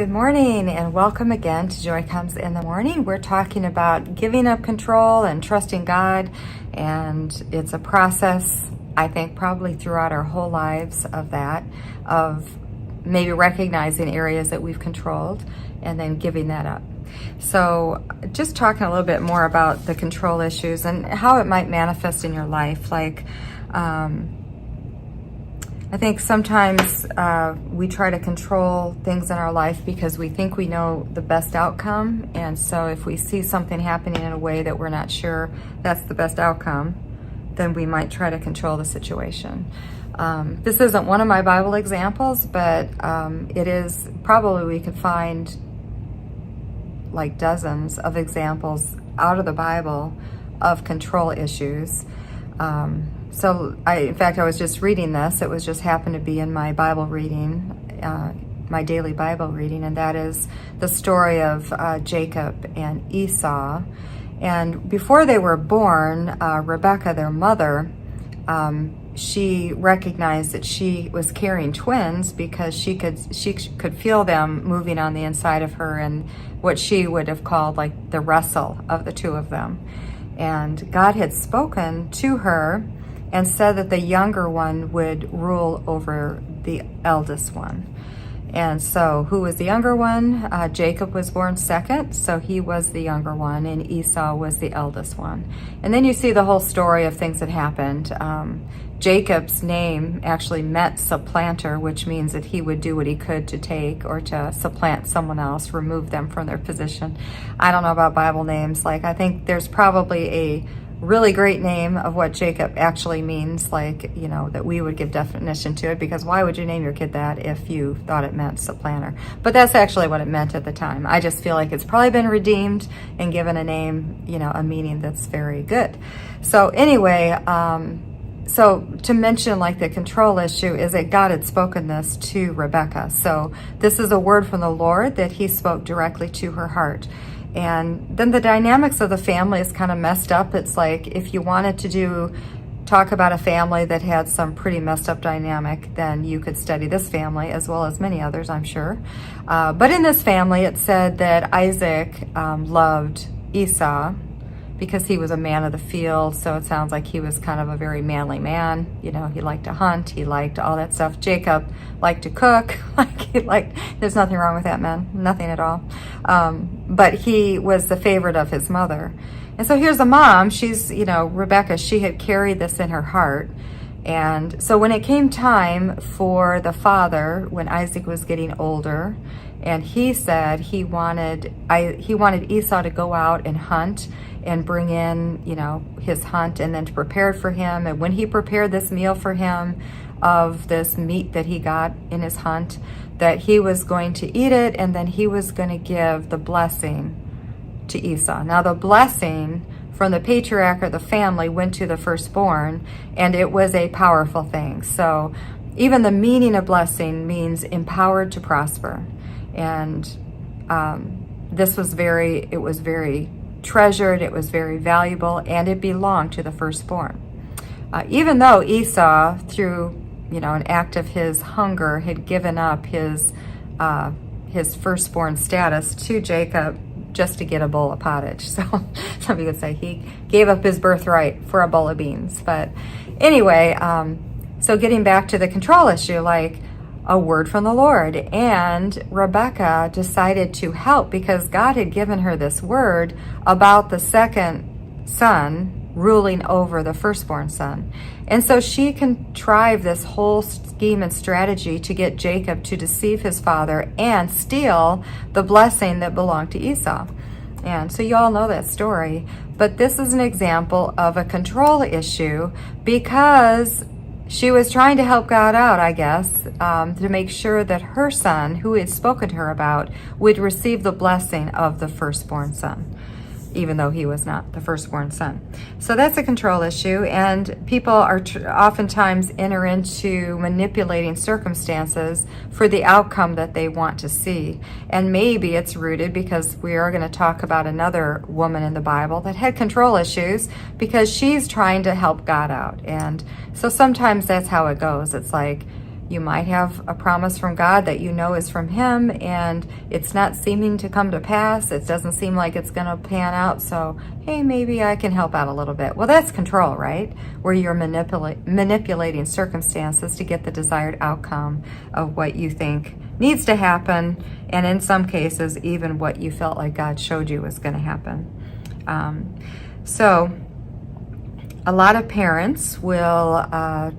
Good morning and welcome again to Joy Comes in the Morning. We're talking about giving up control and trusting God, and it's a process, I think, probably throughout our whole lives of maybe recognizing areas that we've controlled and then giving that up. So just talking a little bit more about the control issues and how it might manifest in your life. I think sometimes we try to control things in our life because we think we know the best outcome. And so if we see something happening in a way that we're not sure that's the best outcome, then we might try to control the situation. This isn't one of my Bible examples, but it is probably we could find like dozens of examples out of the Bible of control issues. In fact, I was just reading this. It was just happened to be in my Bible reading, my daily Bible reading, and that is the story of Jacob and Esau. And before they were born, Rebecca, their mother, she recognized that she was carrying twins because she could feel them moving on the inside of her, and what she would have called like the wrestle of the two of them. And God had spoken to her and said that the younger one would rule over the eldest one. And so who was the younger one? Jacob was born second, so he was the younger one, and Esau was the eldest one. And then you see the whole story of things that happened. Jacob's name actually meant supplanter, which means that he would do what he could to take or to supplant someone else, remove them from their position. I don't know about Bible names. I think there's probably a really great name of what Jacob actually means, that we would give definition to it, because why would you name your kid that if you thought it meant supplanter? But that's actually what it meant at the time. I just feel like it's probably been redeemed and given a name, a meaning that's very good. So anyway, so to mention the control issue is that God had spoken this to Rebecca. So this is a word from the Lord that he spoke directly to her heart. And then the dynamics of the family is kind of messed up. It's like if you wanted to talk about a family that had some pretty messed up dynamic, then you could study this family as well as many others, I'm sure. But in this family, it said that Isaac loved Esau because he was a man of the field. So it sounds like he was kind of a very manly man. He liked to hunt. He liked all that stuff. Jacob liked to cook. There's nothing wrong with that, man. Nothing at all. But he was the favorite of his mother. And so here's the mom. She's, Rebecca, she had carried this in her heart. And so when it came time for the father, when Isaac was getting older, and he said he wanted Esau to go out and hunt and bring in, his hunt, and then to prepare it for him. And when he prepared this meal for him of this meat that he got in his hunt, that he was going to eat it, and then he was going to give the blessing to Esau. Now the blessing from the patriarch of the family went to the firstborn, and it was a powerful thing. So even the meaning of blessing means empowered to prosper. And this was very treasured, it was very valuable, and it belonged to the firstborn. Even though Esau, through an act of his hunger, had given up his firstborn status to Jacob just to get a bowl of pottage. So some people could say he gave up his birthright for a bowl of beans. But anyway, so getting back to the control issue, a word from the Lord, and Rebecca decided to help because God had given her this word about the second son ruling over the firstborn son. And so she contrived this whole scheme and strategy to get Jacob to deceive his father and steal the blessing that belonged to Esau. And so you all know that story, but this is an example of a control issue because she was trying to help God out, I guess, to make sure that her son, who he had spoken to her about, would receive the blessing of the firstborn son, even though he was not the firstborn son. So that's a control issue, and people are oftentimes enter into manipulating circumstances for the outcome that they want to see. And maybe it's rooted because we are going to talk about another woman in the Bible that had control issues because she's trying to help God out. And so sometimes that's how it goes. It's like You might have a promise from God that you know is from Him, and it's not seeming to come to pass. It doesn't seem like it's going to pan out. So, hey, maybe I can help out a little bit. Well, that's control, right? Where you're manipulating circumstances to get the desired outcome of what you think needs to happen, and in some cases, even what you felt like God showed you was going to happen. So a lot of parents will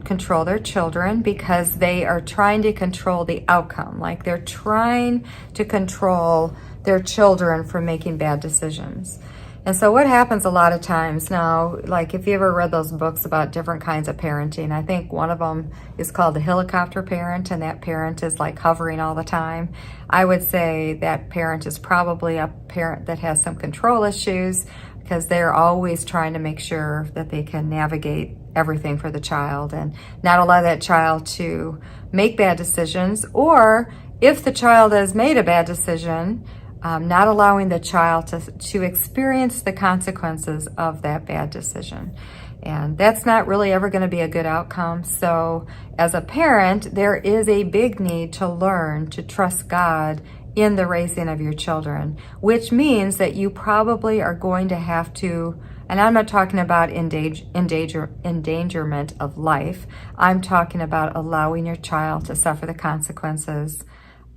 control their children because they are trying to control the outcome. Like they're trying to control their children from making bad decisions. And so what happens a lot of times now, like if you ever read those books about different kinds of parenting, I think one of them is called the helicopter parent, and that parent is like hovering all the time. I would say that parent is probably a parent that has some control issues, because they're always trying to make sure that they can navigate everything for the child and not allow that child to make bad decisions, or if the child has made a bad decision, not allowing the child to experience the consequences of that bad decision. And that's not really ever going to be a good outcome. So as a parent, there is a big need to learn to trust God in the raising of your children, which means that you probably are going to have to, and I'm not talking about endangerment of life, I'm talking about allowing your child to suffer the consequences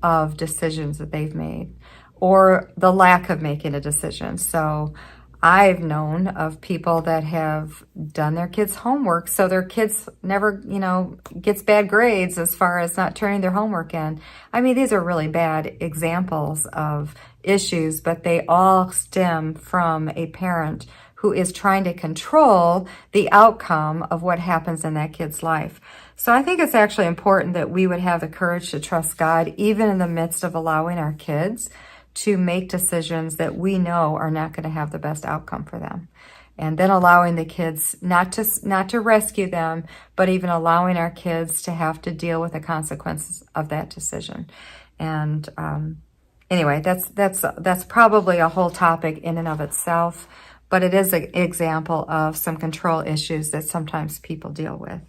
of decisions that they've made, or the lack of making a decision. So I've known of people that have done their kids' homework so their kids never, gets bad grades as far as not turning their homework in. I mean, these are really bad examples of issues, but they all stem from a parent who is trying to control the outcome of what happens in that kid's life. So I think it's actually important that we would have the courage to trust God, even in the midst of allowing our kids to make decisions that we know are not going to have the best outcome for them. And then allowing the kids not to rescue them, but even allowing our kids to have to deal with the consequences of that decision. And anyway, that's probably a whole topic in and of itself, but it is an example of some control issues that sometimes people deal with.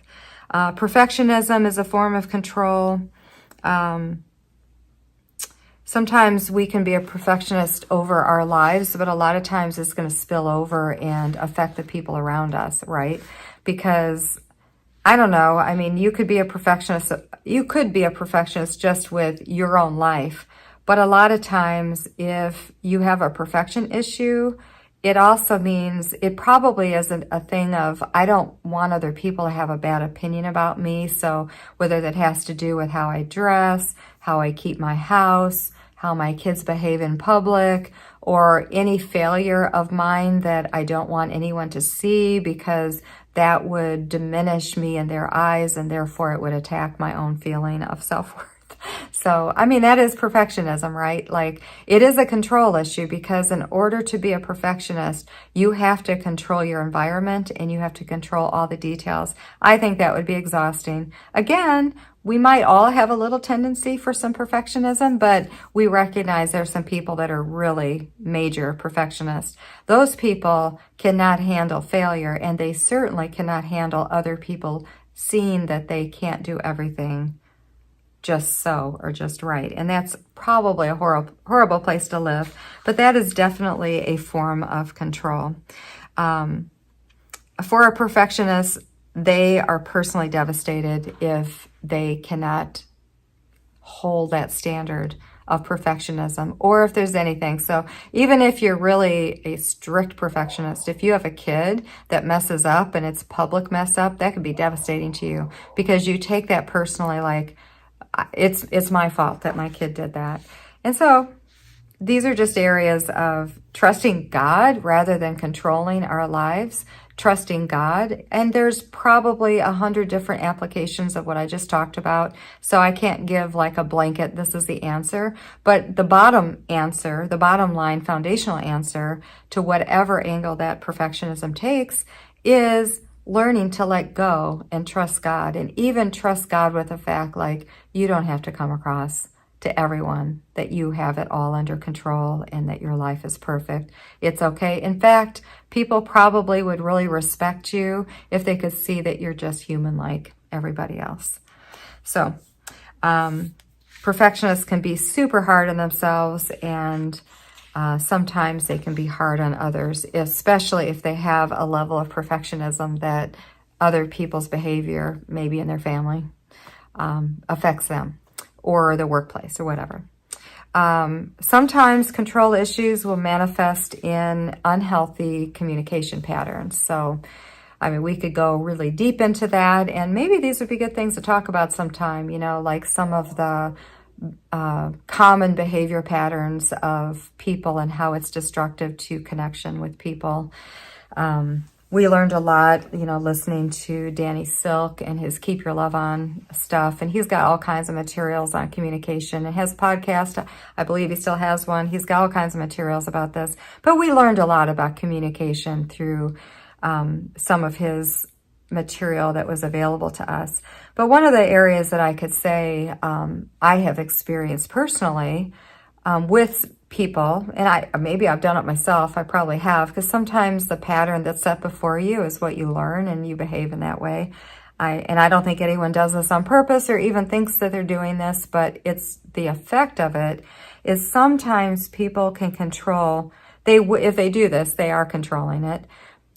Perfectionism is a form of control. Sometimes we can be a perfectionist over our lives, but a lot of times it's going to spill over and affect the people around us, right? Because I don't know, I mean, you could be a perfectionist just with your own life, but a lot of times if you have a perfection issue, it also means it probably isn't a thing of, I don't want other people to have a bad opinion about me. So whether that has to do with how I dress, how I keep my house, how my kids behave in public, or any failure of mine that I don't want anyone to see because that would diminish me in their eyes and therefore it would attack my own feeling of self-worth. So, I mean, that is perfectionism, right? Like, it is a control issue because in order to be a perfectionist, you have to control your environment and you have to control all the details. I think that would be exhausting. Again, we might all have a little tendency for some perfectionism, but we recognize there's some people that are really major perfectionists. Those people cannot handle failure, and they certainly cannot handle other people seeing that they can't do everything just so or just right. And that's probably a horrible place to live, but that is definitely a form of control. For a perfectionist, they are personally devastated if they cannot hold that standard of perfectionism, or if there's anything. So even if you're really a strict perfectionist, if you have a kid that messes up and it's public mess up, that could be devastating to you because you take that personally, like, it's my fault that my kid did that. And so these are just areas of trusting God rather than controlling our lives, trusting God. And there's probably 100 different applications of what I just talked about. So I can't give like a blanket, this is the answer. But the bottom line, foundational answer to whatever angle that perfectionism takes is learning to let go and trust God, and even trust God with the fact, like, you don't have to come across to everyone that you have it all under control and that your life is perfect. It's okay. In fact, people probably would really respect you if they could see that you're just human like everybody else. So Perfectionists can be super hard on themselves, and sometimes they can be hard on others, especially if they have a level of perfectionism that other people's behavior, maybe in their family, affects them, or the workplace, or whatever. Sometimes control issues will manifest in unhealthy communication patterns. So, I mean, we could go really deep into that, and maybe these would be good things to talk about sometime, like some of the common behavior patterns of people and how it's destructive to connection with people. We learned a lot, listening to Danny Silk and his Keep Your Love On stuff. And he's got all kinds of materials on communication. And his podcast, I believe he still has one. He's got all kinds of materials about this. But we learned a lot about communication through some of his material that was available to us. But one of the areas that I could say I have experienced personally with people, and maybe I've done it myself, I probably have, because sometimes the pattern that's set before you is what you learn, and you behave in that way. I don't think anyone does this on purpose or even thinks that they're doing this, but it's the effect of it is sometimes people can control, if they do this, they are controlling it.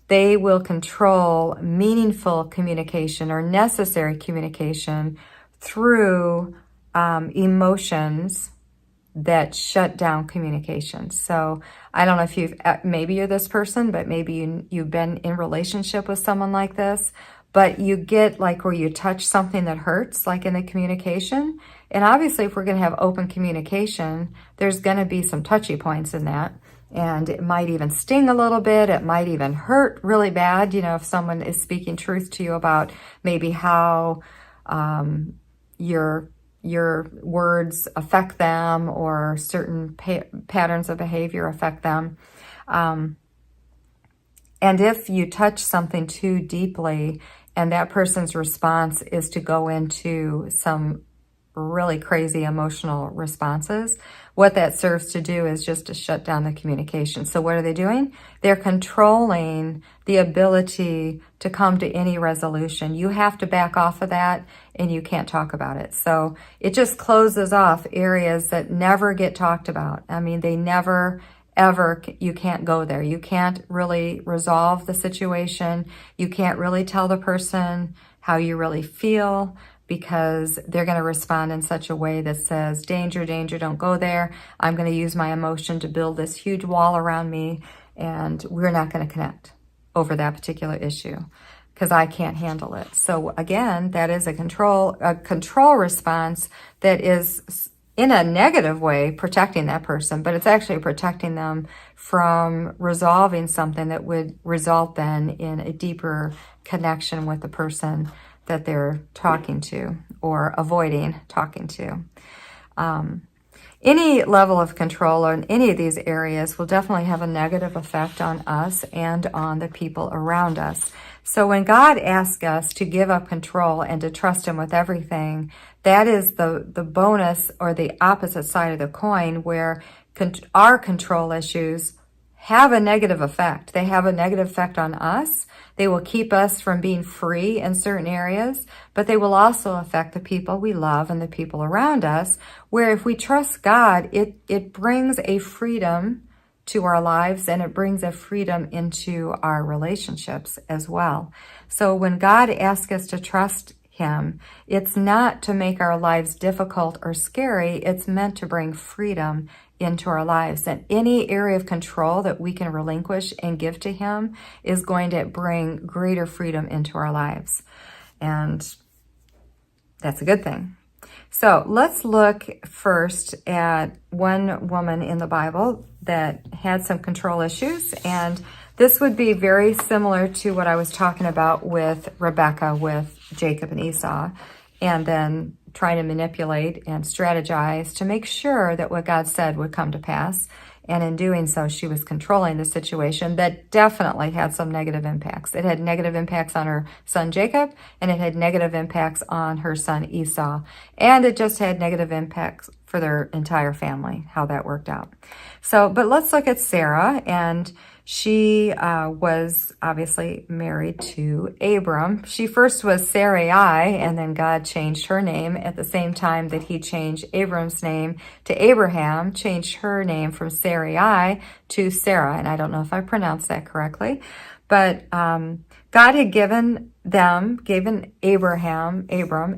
They will control meaningful communication or necessary communication through emotions that shut down communication. So I don't know if maybe you're this person, but maybe you've been in relationship with someone like this, but you get like where you touch something that hurts, like in the communication. And obviously, if we're going to have open communication, there's going to be some touchy points in that. And it might even sting a little bit. It might even hurt really bad, if someone is speaking truth to you about maybe how your words affect them, or certain patterns of behavior affect them. And if you touch something too deeply and that person's response is to go into some really crazy emotional responses, what that serves to do is just to shut down the communication. So what are they doing? They're controlling the ability to come to any resolution. You have to back off of that, and you can't talk about it. So it just closes off areas that never get talked about. I mean, they never, ever, you can't go there. You can't really resolve the situation. You can't really tell the person how you really feel, because they're going to respond in such a way that says, danger, danger, don't go there. I'm going to use my emotion to build this huge wall around me, and we're not going to connect over that particular issue because I can't handle it. So again, that is a control response that is in a negative way protecting that person, but it's actually protecting them from resolving something that would result then in a deeper connection with the person that they're talking to or avoiding talking to. Any level of control in any of these areas will definitely have a negative effect on us and on the people around us. So when God asks us to give up control and to trust Him with everything, that is the bonus or the opposite side of the coin, where our control issues have a negative effect. They have a negative effect on us. They will keep us from being free in certain areas, but they will also affect the people we love and the people around us, where if we trust God, it brings a freedom to our lives, and it brings a freedom into our relationships as well. So when God asks us to trust Him, it's not to make our lives difficult or scary. It's meant to bring freedom into our lives. And any area of control that we can relinquish and give to Him is going to bring greater freedom into our lives. And that's a good thing. So let's look first at one woman in the Bible that had some control issues. And this would be very similar to what I was talking about with Rebecca, with Jacob and Esau, and then trying to manipulate and strategize to make sure that what God said would come to pass. And in doing so, she was controlling the situation that definitely had some negative impacts. It had negative impacts on her son Jacob, and it had negative impacts on her son Esau. And it just had negative impacts for their entire family, how that worked out. So, but let's look at Sarah, and she was obviously married to Abram. She first was Sarai, and then God changed her name at the same time that he changed Abram's name to Abraham, changed her name from Sarai to Sarah. And I don't know if I pronounced that correctly, but God had given Abram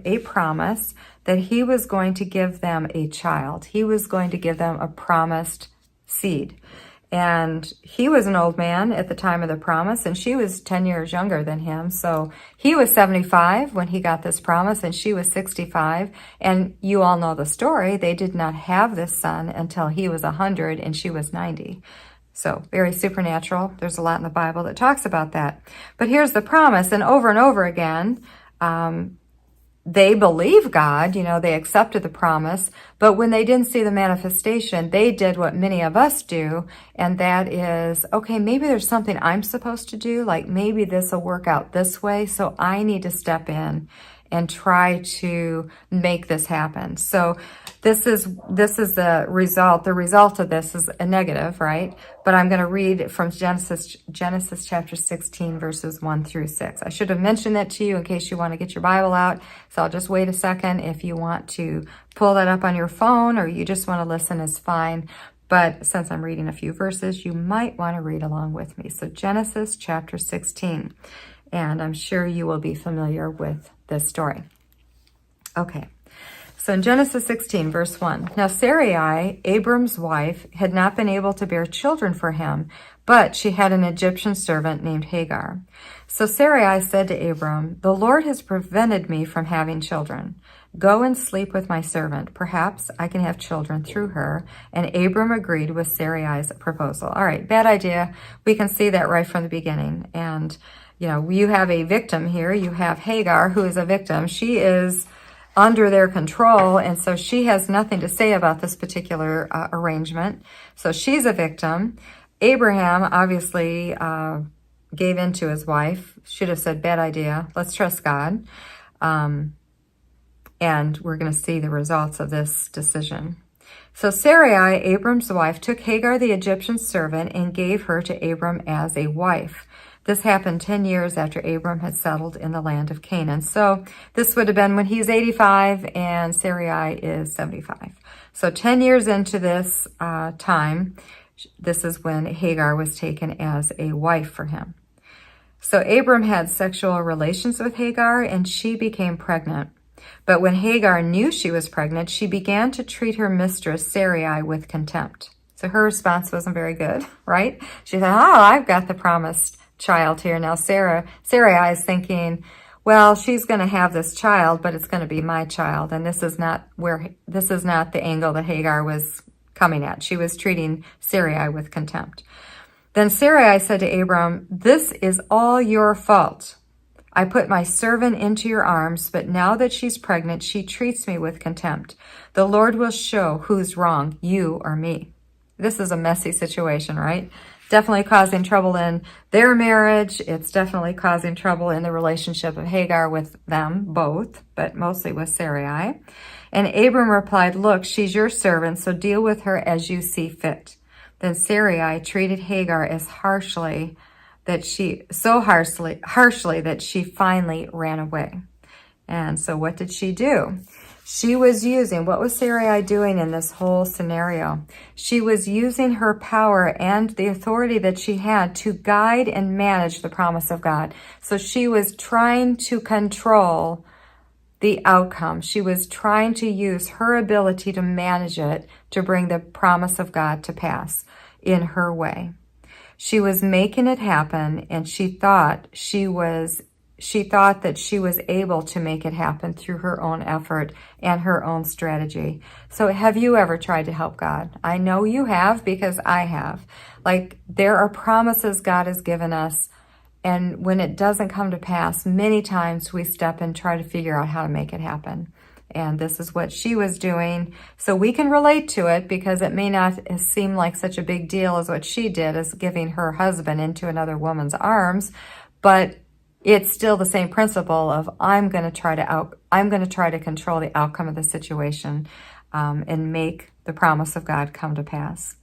a promise that he was going to give them a child. He was going to give them a promised seed. And he was an old man at the time of the promise, and she was 10 years younger than him. So he was 75 when he got this promise, and she was 65. And you all know the story. They did not have this son until he was 100 and she was 90. So very supernatural. There's a lot in the Bible that talks about that. But here's the promise. And over again, they believed God, they accepted the promise, but when they didn't see the manifestation, they did what many of us do, and that is, okay, maybe there's something I'm supposed to do, like maybe this will work out this way, so I need to step in and try to make this happen. So this is the result. The result of this is a negative, right? But I'm going to read from Genesis chapter 16, verses 1 through 6. I should have mentioned that to you in case you want to get your Bible out. So I'll just wait a second. If you want to pull that up on your phone or you just want to listen, is fine. But since I'm reading a few verses, you might want to read along with me. So Genesis chapter 16. And I'm sure you will be familiar with this story. Okay. So in Genesis 16, verse 1, now Sarai, Abram's wife, had not been able to bear children for him, but she had an Egyptian servant named Hagar. So Sarai said to Abram, the Lord has prevented me from having children. Go and sleep with my servant. Perhaps I can have children through her. And Abram agreed with Sarai's proposal. All right, bad idea. We can see that right from the beginning. And you have a victim here. You have Hagar, who is a victim. She is under their control, and so she has nothing to say about this particular arrangement. So she's a victim. Abraham obviously gave in to his wife. Should have said, bad idea. Let's trust God. And we're going to see the results of this decision. So Sarai, Abram's wife, took Hagar, the Egyptian servant, and gave her to Abram as a wife. This happened 10 years after Abram had settled in the land of Canaan. So this would have been when he's 85 and Sarai is 75. So 10 years into this time, this is when Hagar was taken as a wife for him. So Abram had sexual relations with Hagar, and she became pregnant. But when Hagar knew she was pregnant, she began to treat her mistress Sarai with contempt. So her response wasn't very good, right? She thought, oh, I've got the promised child here. Now Sarai is thinking, well, she's going to have this child, but it's going to be my child. And this is not the angle that Hagar was coming at. She was treating Sarai with contempt. Then Sarai said to Abram, this is all your fault. I put my servant into your arms, but now that she's pregnant, she treats me with contempt. The Lord will show who's wrong, you or me. This is a messy situation, right? Definitely causing trouble in their marriage. It's definitely causing trouble in the relationship of Hagar with them both, but mostly with Sarai. And Abram replied, look, she's your servant, so deal with her as you see fit. Then Sarai treated Hagar as harshly that she finally ran away. And so what did she do? She was using, what was Sarai doing in this whole scenario? She was using her power and the authority that she had to guide and manage the promise of God. So she was trying to control the outcome. She was trying to use her ability to manage it to bring the promise of God to pass in her way. She was making it happen, and she thought that she was able to make it happen through her own effort and her own strategy. So have you ever tried to help God? I know you have, because I have. Like, there are promises God has given us, and when it doesn't come to pass, many times we step and try to figure out how to make it happen. And this is what she was doing. So we can relate to it, because it may not seem like such a big deal as what she did, as giving her husband into another woman's arms, but it's still the same principle of I'm going to try to control the outcome of the situation. and make the promise of God come to pass.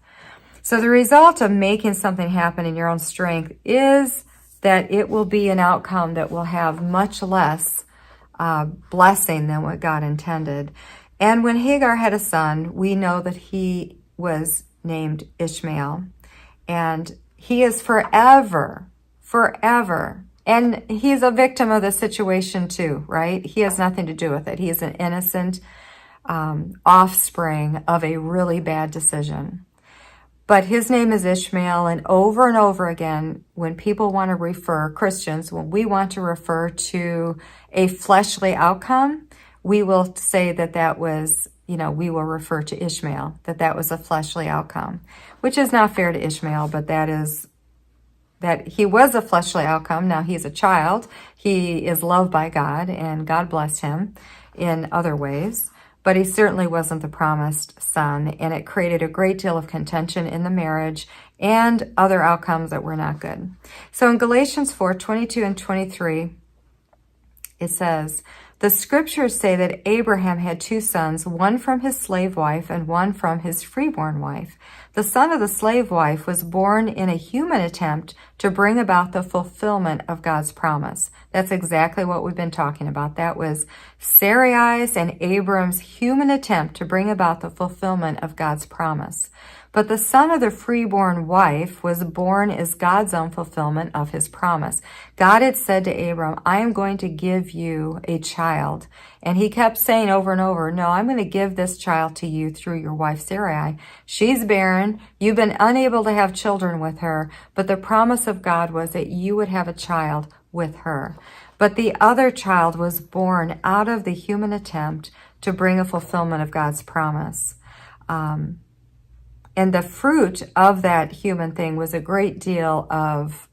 So the result of making something happen in your own strength is that it will be an outcome that will have much less blessing than what God intended. And when Hagar had a son, we know that he was named Ishmael. And he is forever, and he's a victim of the situation too, right? He has nothing to do with it. He is an innocent offspring of a really bad decision. But his name is Ishmael, and over again, when people want to refer, Christians, when we want to refer to a fleshly outcome, we will say that was, we will refer to Ishmael, that was a fleshly outcome, which is not fair to Ishmael, but that he was a fleshly outcome. Now he's a child. He is loved by God, and God blessed him in other ways. But he certainly wasn't the promised son, and it created a great deal of contention in the marriage and other outcomes that were not good. So in Galatians 4:22 and 23, it says, "The scriptures say that Abraham had two sons, one from his slave wife and one from his freeborn wife. The son of the slave wife was born in a human attempt to bring about the fulfillment of God's promise." That's exactly what we've been talking about. That was Sarai's and Abram's human attempt to bring about the fulfillment of God's promise. But the son of the freeborn wife was born as God's own fulfillment of his promise. God had said to Abram, "I am going to give you a child." And he kept saying over and over, "No, I'm going to give this child to you through your wife Sarai. She's barren. You've been unable to have children with her. But the promise of God was that you would have a child with her." But the other child was born out of the human attempt to bring a fulfillment of God's promise. And the fruit of that human thing was a great deal of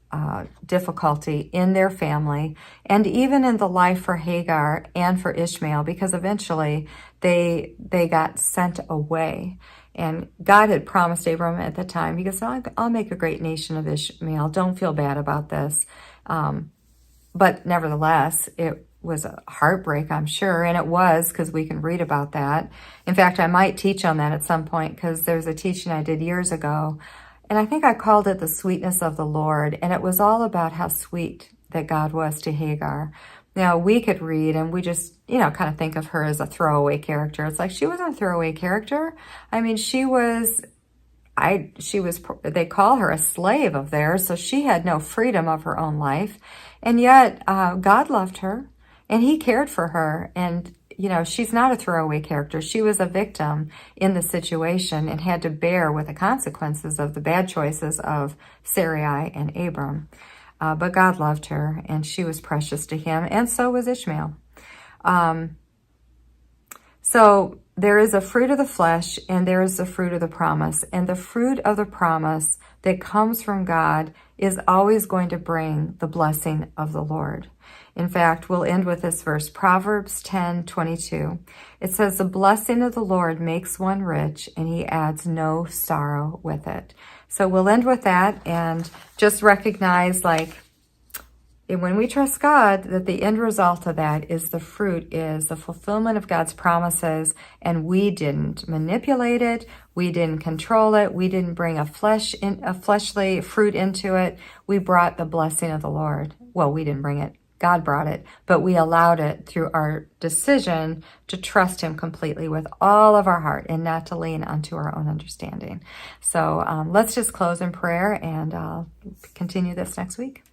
difficulty in their family and even in the life for Hagar and for Ishmael, because eventually they got sent away. And God had promised Abram at the time, he goes, I'll make a great nation of Ishmael. Don't feel bad about this. But nevertheless, it was a heartbreak, I'm sure, and it was, because we can read about that. In fact, I might teach on that at some point, because there's a teaching I did years ago, and I think I called it The Sweetness of the Lord, and it was all about how sweet that God was to Hagar. Now, we could read, and we just, kind of think of her as a throwaway character. It's like, she wasn't a throwaway character. I mean, they call her a slave of theirs, so she had no freedom of her own life. And yet, God loved her, and he cared for her. And, she's not a throwaway character. She was a victim in the situation and had to bear with the consequences of the bad choices of Sarai and Abram. But God loved her, and she was precious to him, and so was Ishmael. So there is a fruit of the flesh, and there is the fruit of the promise. And the fruit of the promise that comes from God is always going to bring the blessing of the Lord. In fact, we'll end with this verse, Proverbs 10:22. It says, "The blessing of the Lord makes one rich, and he adds no sorrow with it." So we'll end with that, and just recognize, when we trust God, that the end result of that is the fruit is the fulfillment of God's promises, and we didn't manipulate it, we didn't control it, we didn't bring a fleshly fruit into it. We brought the blessing of the Lord. Well, we didn't bring it. God brought it, but we allowed it through our decision to trust him completely with all of our heart and not to lean onto our own understanding. So let's just close in prayer, and I'll continue this next week.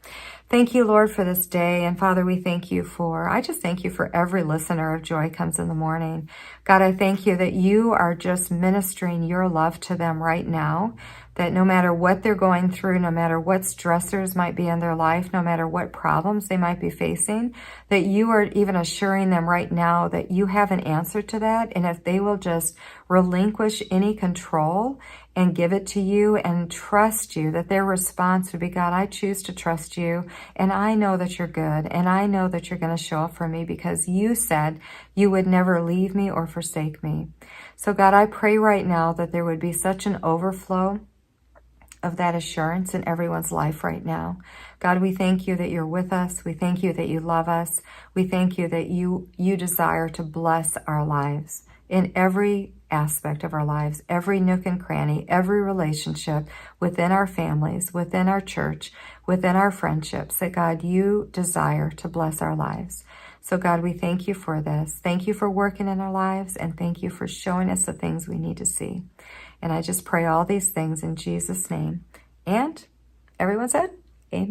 Thank you, Lord, for this day. And Father, I just thank you for every listener of Joy Comes in the Morning. God, I thank you that you are just ministering your love to them right now, that no matter what they're going through, no matter what stressors might be in their life, no matter what problems they might be facing, that you are even assuring them right now that you have an answer to that. And if they will just relinquish any control and give it to you and trust you, that their response would be, God, I choose to trust you, and I know that you're good, and I know that you're going to show up for me because you said you would never leave me or forsake me. So God, I pray right now that there would be such an overflow of that assurance in everyone's life right now. God, we thank you that you're with us. We thank you that you love us. We thank you that you desire to bless our lives in every aspect of our lives, every nook and cranny, every relationship within our families, within our church, within our friendships, that God, you desire to bless our lives. So God, we thank you for this. Thank you for working in our lives, and thank you for showing us the things we need to see. And I just pray all these things in Jesus' name. And everyone said, amen.